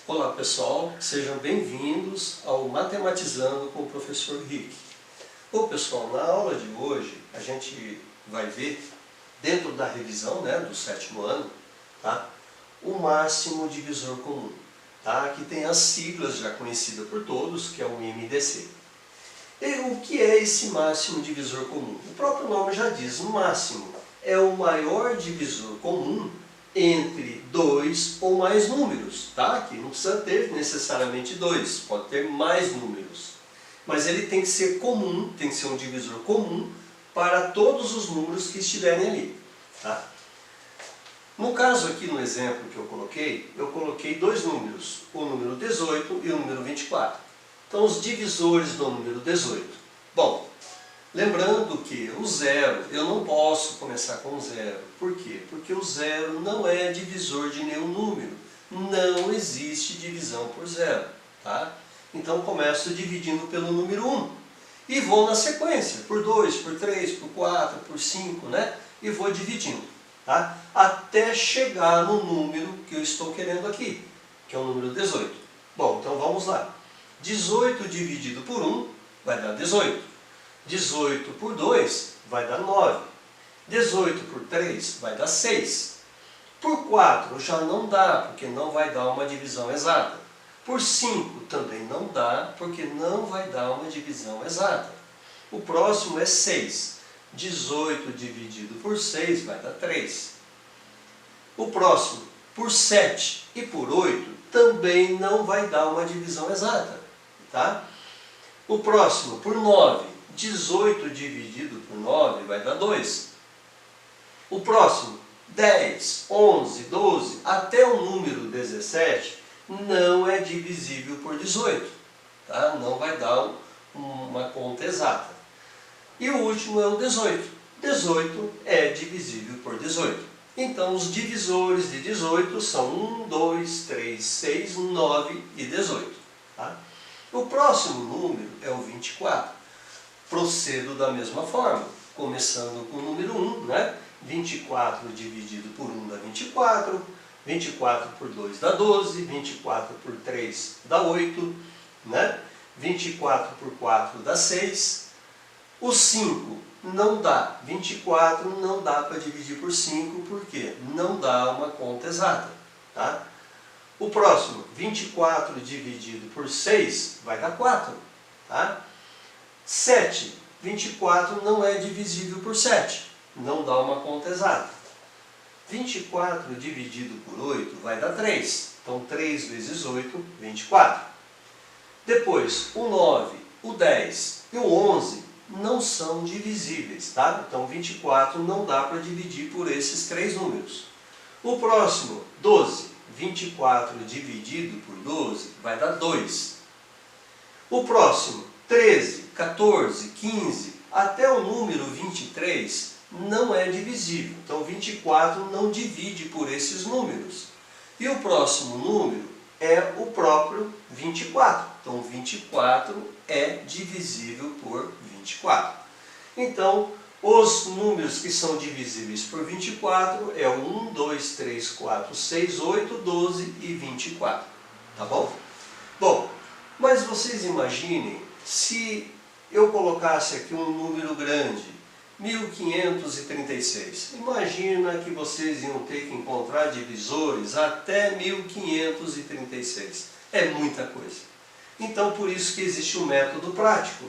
Olá pessoal, sejam bem-vindos ao Matematizando com o Professor Rick. Bom pessoal, na aula de hoje a gente vai ver, dentro da revisão do sétimo ano, o máximo divisor comum, que tem as siglas já conhecidas por todos, que é o MDC. E o que é esse máximo divisor comum? O próprio nome já diz, o máximo é o maior divisor comum entre dois ou mais números, que não precisa ter necessariamente dois, pode ter mais números. Mas ele tem que ser comum, tem que ser um divisor comum para todos os números que estiverem ali. No caso aqui, no exemplo que eu coloquei dois números, o número 18 e o número 24. Então os divisores do número 18. Bom, lembrando que o zero, eu não posso começar com zero. Por quê? Porque o zero não é divisor de nenhum número. Não existe divisão por zero. Então começo dividindo pelo número 1. E vou na sequência, por 2, por 3, por 4, por 5, e vou dividindo. Até chegar no número que eu estou querendo aqui, que é o número 18. Bom, então vamos lá. 18 dividido por 1 vai dar 18. 18 por 2 vai dar 9. 18 por 3 vai dar 6. Por 4 já não dá, porque não vai dar uma divisão exata. Por 5 também não dá, porque não vai dar uma divisão exata. O próximo é 6. 18 dividido por 6 vai dar 3. O próximo, por 7 e por 8, também não vai dar uma divisão exata. O próximo, por 9. 18 dividido por 9 vai dar 2. O próximo, 10, 11, 12, até o número 17, não é divisível por 18. Não vai dar uma conta exata. E o último é o 18. 18 é divisível por 18. Então os divisores de 18 são 1, 2, 3, 6, 9 e 18. O próximo número é o 24. Procedo da mesma forma, começando com o número 1, 24 dividido por 1 dá 24, 24 por 2 dá 12, 24 por 3 dá 8, 24 por 4 dá 6, o 5 não dá, 24 não dá para dividir por 5, porque não dá uma conta exata. O próximo, 24 dividido por 6 vai dar 4. 7, 24 não é divisível por 7, não dá uma conta exata. 24 dividido por 8 vai dar 3, então 3 vezes 8, 24. Depois, o 9, o 10 e o 11 não são divisíveis, então 24 não dá para dividir por esses três números. O próximo, 12, 24 dividido por 12 vai dar 2. O próximo, 13, 14, 15, até o número 23 não é divisível. Então 24 não divide por esses números. E o próximo número é o próprio 24. Então 24 é divisível por 24. Então os números que são divisíveis por 24 é o 1, 2, 3, 4, 6, 8, 12 e 24. Tá bom? Bom, mas vocês imaginem se eu colocasse aqui um número grande, 1536. Imagina que vocês iam ter que encontrar divisores até 1536. É muita coisa. Então, por isso que existe um método prático,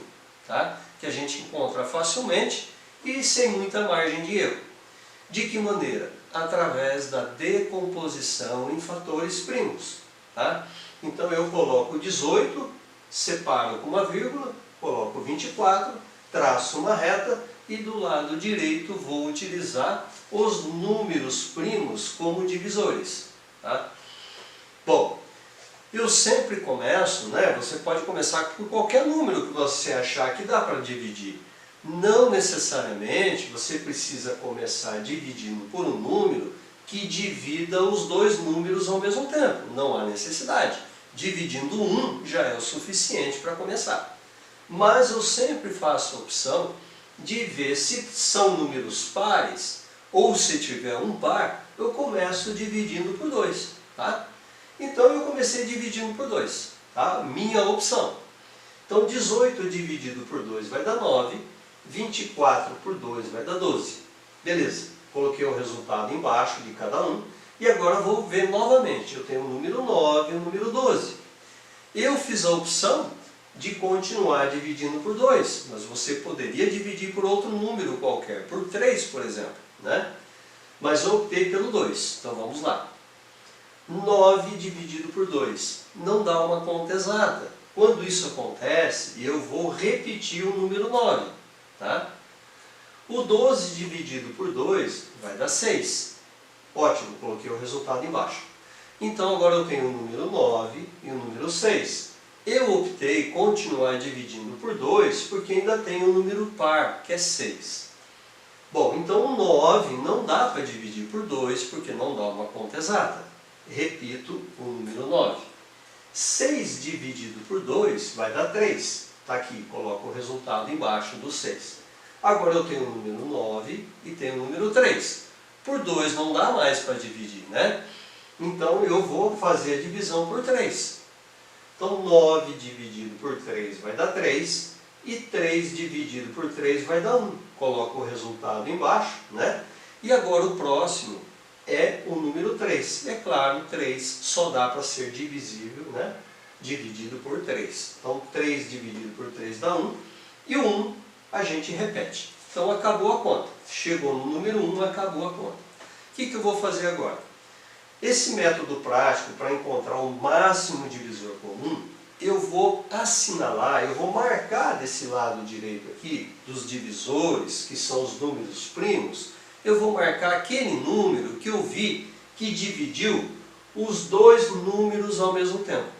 que a gente encontra facilmente e sem muita margem de erro. De que maneira? Através da decomposição em fatores primos. Então eu coloco 18, separo com uma vírgula, coloco 24, traço uma reta e do lado direito vou utilizar os números primos como divisores. Bom, eu sempre começo, você pode começar por qualquer número que você achar que dá para dividir. Não necessariamente você precisa começar dividindo por um número que divida os dois números ao mesmo tempo. Não há necessidade. Dividindo 1 já é o suficiente para começar. Mas eu sempre faço a opção de ver se são números pares ou se tiver um par, eu começo dividindo por 2. Então eu comecei dividindo por 2, tá? Minha opção. Então 18 dividido por 2 vai dar 9, 24 por 2 vai dar 12. Beleza, coloquei o resultado embaixo de cada um e agora vou ver novamente. Eu tenho o número 9 e o número 12. Eu fiz a opção de continuar dividindo por 2, mas você poderia dividir por outro número qualquer, por 3, por exemplo, né? Mas eu optei pelo 2, então vamos lá. 9 dividido por 2 não dá uma conta exata. Quando isso acontece, eu vou repetir o número 9, tá? O 12 dividido por 2 vai dar 6. Ótimo, coloquei o resultado embaixo. Então agora eu tenho o número 9 e o número 6. Eu optei continuar dividindo por 2 porque ainda tem um número par, que é 6. Bom, então o 9 não dá para dividir por 2 porque não dá uma conta exata. Repito o número 9. 6 dividido por 2 vai dar 3. Está aqui, coloco o resultado embaixo do 6. Agora eu tenho o número 9 e tenho o número 3. Por 2 não dá mais para dividir, né? Então eu vou fazer a divisão por 3. Então 9 dividido por 3 vai dar 3. E 3 dividido por 3 vai dar 1. Coloco o resultado embaixo, né? E agora o próximo é o número 3. É claro, 3 só dá para ser divisível, né? Dividido por 3. Então 3 dividido por 3 dá 1. E o 1 a gente repete. Então acabou a conta. Chegou no número 1, acabou a conta. O que eu vou fazer agora? Esse método prático, para encontrar o máximo divisor comum, eu vou assinalar, eu vou marcar desse lado direito aqui, dos divisores, que são os números primos, eu vou marcar aquele número que eu vi que dividiu os dois números ao mesmo tempo.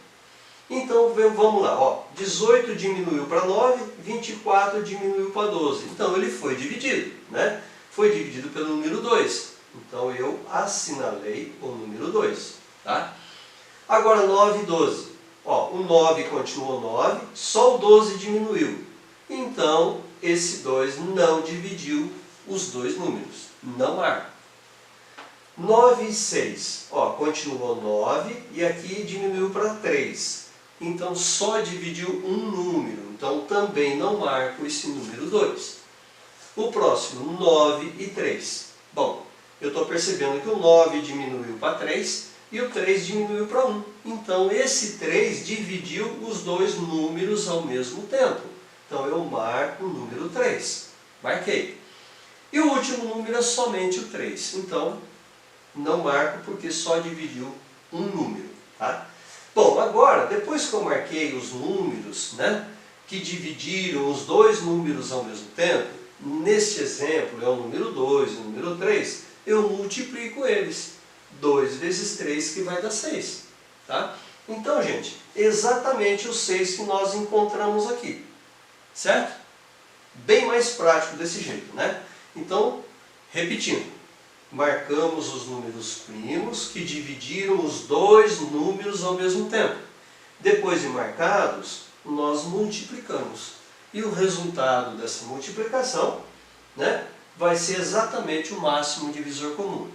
Então vamos lá, ó, 18 diminuiu para 9, 24 diminuiu para 12. Então ele foi dividido, né? Foi dividido pelo número 2. Então eu assinalei o número 2, tá? Agora 9 e 12. Ó, o 9 continuou 9, só o 12 diminuiu. Então esse 2 não dividiu os dois números, não marca. 9 e 6, ó, continuou 9 e aqui diminuiu para 3. Então só dividiu um número, então também não marco esse número 2. O próximo, 9 e 3. Bom, eu estou percebendo que o 9 diminuiu para 3 e o 3 diminuiu para 1. Então esse 3 dividiu os dois números ao mesmo tempo. Então eu marco o número 3. Marquei. E o último número é somente o 3. Então não marco porque só dividiu um número, tá? Bom, agora, depois que eu marquei os números, né, que dividiram os dois números ao mesmo tempo, neste exemplo é o número 2 e o número 3, eu multiplico eles. 2 vezes 3 que vai dar 6. Tá? Então, gente, exatamente os 6 que nós encontramos aqui. Certo? Bem mais prático desse jeito, né? Então, repetindo. Marcamos os números primos que dividiram os dois números ao mesmo tempo. Depois de marcados, nós multiplicamos. E o resultado dessa multiplicação, né, vai ser exatamente o máximo divisor comum.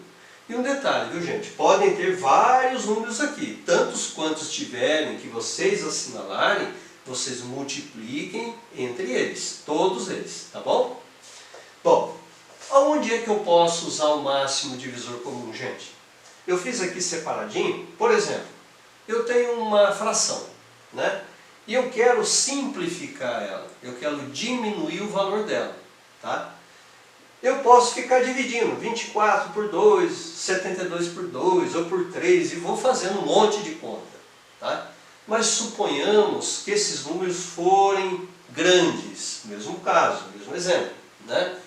E um detalhe, viu gente? Podem ter vários números aqui. Tantos quantos tiverem que vocês assinalarem, vocês multipliquem entre eles. Todos eles, tá bom? Bom, aonde é que eu posso usar o máximo divisor comum, gente? Eu fiz aqui separadinho. Por exemplo, eu tenho uma fração, né? E eu quero simplificar ela. Eu quero diminuir o valor dela, tá? Eu posso ficar dividindo 24 por 2, 72 por 2 ou por 3 e vou fazendo um monte de conta, tá? Mas suponhamos que esses números forem grandes, mesmo caso, mesmo exemplo, né?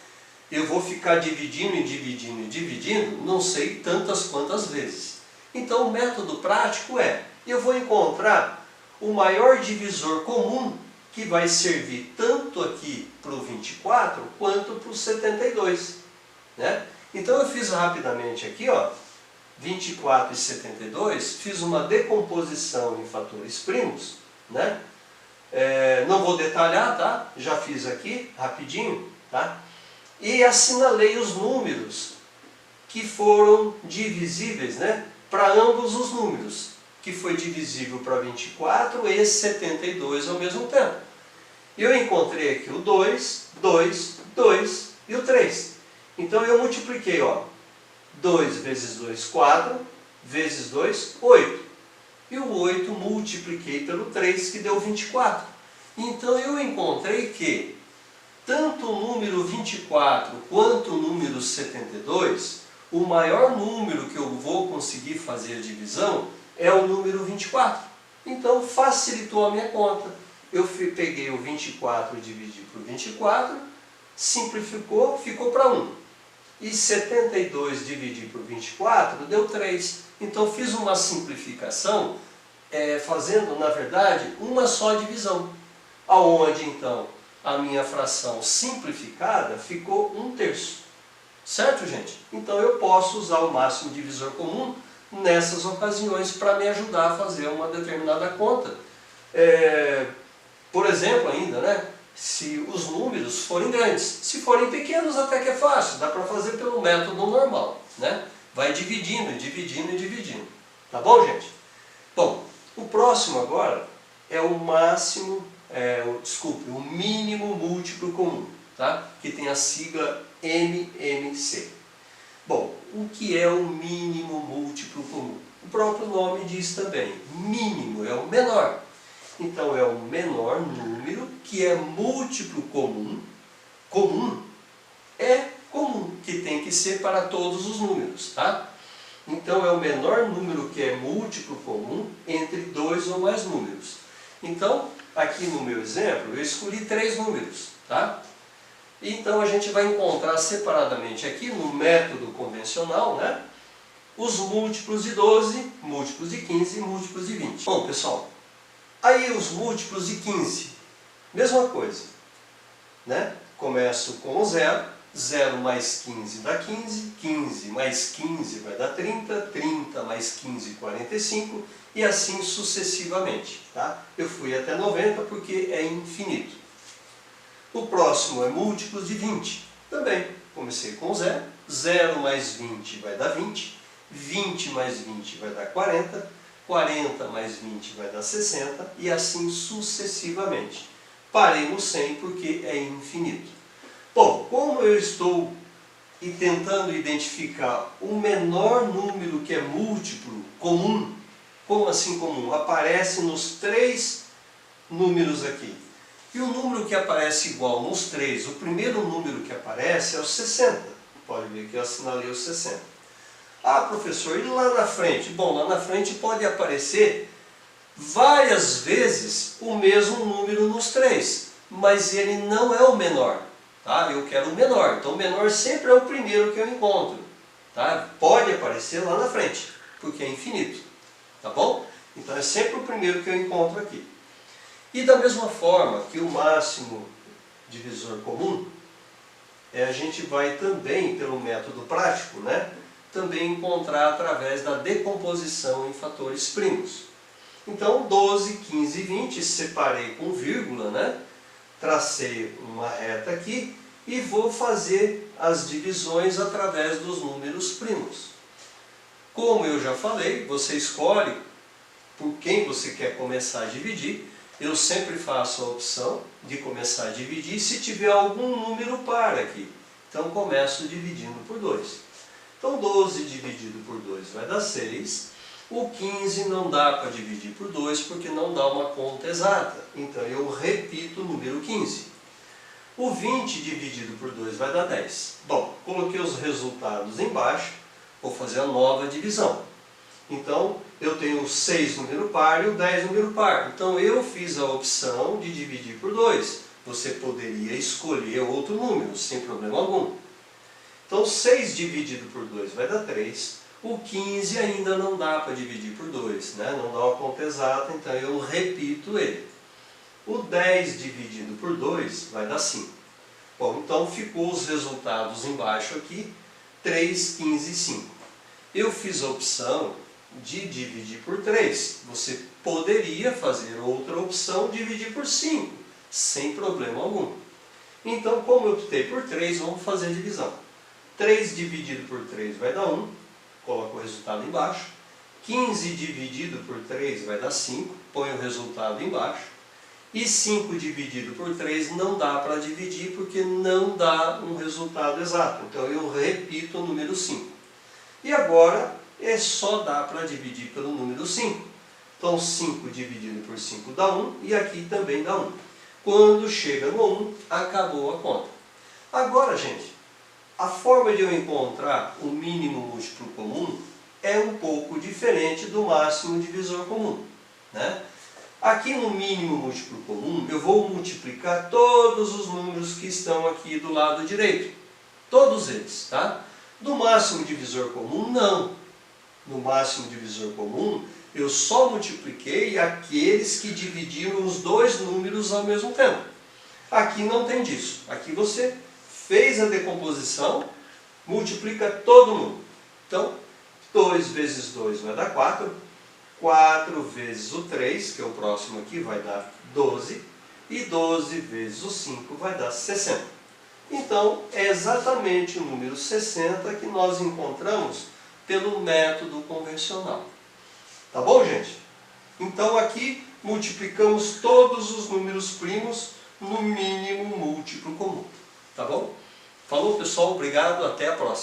Eu vou ficar dividindo e dividindo e dividindo, não sei tantas quantas vezes. Então o método prático é, eu vou encontrar o maior divisor comum que vai servir tanto aqui para o 24 quanto para o 72. Né? Então eu fiz rapidamente aqui, ó, 24 e 72, fiz uma decomposição em fatores primos, né? Não vou detalhar, tá? Já fiz aqui, rapidinho, tá? E assinalei os números que foram divisíveis, né, para ambos os números, que foi divisível para 24 e 72 ao mesmo tempo. Eu encontrei aqui o 2, 2, 2 e o 3. Então eu multipliquei, ó, 2 vezes 2, 4, vezes 2, 8. E o 8 multipliquei pelo 3, que deu 24. Então eu encontrei que tanto o número 24 quanto o número 72, o maior número que eu vou conseguir fazer a divisão é o número 24. Então facilitou a minha conta. Eu peguei o 24 e dividi por 24, simplificou, ficou para 1. E 72 dividir por 24 deu 3. Então fiz uma simplificação, fazendo, na verdade, uma só divisão. Aonde então a minha fração simplificada ficou 1/3. Certo, gente? Então eu posso usar o máximo divisor comum nessas ocasiões para me ajudar a fazer uma determinada conta. Por exemplo, ainda, né? Se os números forem grandes. Se forem pequenos, até que é fácil. Dá para fazer pelo método normal, né? Vai dividindo, dividindo e dividindo. Tá bom, gente? Bom, o próximo agora é o máximo, o mínimo múltiplo comum, tá? Que tem a sigla MMC. Bom, o que é o mínimo múltiplo comum? O próprio nome diz também. Mínimo é o menor. Então é o menor número que é múltiplo comum. Comum é comum, que tem que ser para todos os números, tá? Então é o menor número que é múltiplo comum entre dois ou mais números. Então, aqui no meu exemplo, eu escolhi 3 números, tá? Então a gente vai encontrar separadamente aqui no método convencional, né? Os múltiplos de 12, múltiplos de 15 e múltiplos de 20. Bom, pessoal, aí os múltiplos de 15, mesma coisa, né? Começo com o 0, 0 mais 15 dá 15, 15 mais 15 vai dar 30, 30 mais 15, 45 e assim sucessivamente, tá? Eu fui até 90 porque é infinito. O próximo é múltiplos de 20, também comecei com 0, 0 mais 20 vai dar 20, 20 mais 20 vai dar 40, 40 mais 20 vai dar 60 e assim sucessivamente. Parei no 100 porque é infinito. Bom, como eu estou tentando identificar o menor número que é múltiplo comum, como assim comum? Aparece nos 3 números aqui. E o número que aparece igual nos 3, o primeiro número que aparece é o 60. Pode ver que eu assinalei o 60. Ah, professor, e lá na frente? Bom, lá na frente pode aparecer várias vezes o mesmo número nos 3, mas ele não é o menor, tá? Eu quero o menor, então o menor sempre é o primeiro que eu encontro, tá? Pode aparecer lá na frente, porque é infinito, tá bom? Então é sempre o primeiro que eu encontro aqui. E da mesma forma que o máximo divisor comum, a gente vai também, pelo método prático, né? Também encontrar através da decomposição em fatores primos. Então 12, 15 e 20, separei com vírgula, né? Tracei uma reta aqui e vou fazer as divisões através dos números primos. Como eu já falei, você escolhe por quem você quer começar a dividir. Eu sempre faço a opção de começar a dividir se tiver algum número par aqui. Então começo dividindo por 2. Então 12 dividido por 2 vai dar 6. O 15 não dá para dividir por 2 porque não dá uma conta exata. Então eu repito o número 15. O 20 dividido por 2 vai dar 10. Bom, coloquei os resultados embaixo. Vou fazer a nova divisão. Então eu tenho o 6 número par e o 10 número par. Então eu fiz a opção de dividir por 2. Você poderia escolher outro número, sem problema algum. Então 6 dividido por 2 vai dar 3. O 15 ainda não dá para dividir por 2, né? Não dá uma conta exata, então eu repito ele. O 10 dividido por 2 vai dar 5. Bom, então ficou os resultados embaixo aqui, 3, 15 e 5. Eu fiz a opção de dividir por 3. Você poderia fazer outra opção, dividir por 5, sem problema algum. Então, como eu optei por 3, vamos fazer a divisão. 3 dividido por 3 vai dar 1. Coloco o resultado embaixo. 15 dividido por 3 vai dar 5, põe o resultado embaixo. E 5 dividido por 3 não dá para dividir porque não dá um resultado exato. Então eu repito o número 5. E agora só dá para dividir pelo número 5. Então 5 dividido por 5 dá 1 e aqui também dá 1. Quando chega no 1, acabou a conta. Agora, gente, a forma de eu encontrar o mínimo múltiplo comum é um pouco diferente do máximo divisor comum, né? Aqui no mínimo múltiplo comum, eu vou multiplicar todos os números que estão aqui do lado direito. Todos eles, tá? Do máximo divisor comum, não. No máximo divisor comum, eu só multipliquei aqueles que dividiram os dois números ao mesmo tempo. Aqui não tem disso. Aqui você fez a decomposição, multiplica todo mundo. Então, 2 vezes 2 vai dar 4. 4 vezes o 3, que é o próximo aqui, vai dar 12. E 12 vezes o 5 vai dar 60. Então, é exatamente o número 60 que nós encontramos pelo método convencional. Tá bom, gente? Então, aqui multiplicamos todos os números primos no mínimo múltiplo comum. Tá bom? Falou, pessoal. Obrigado. Até a próxima.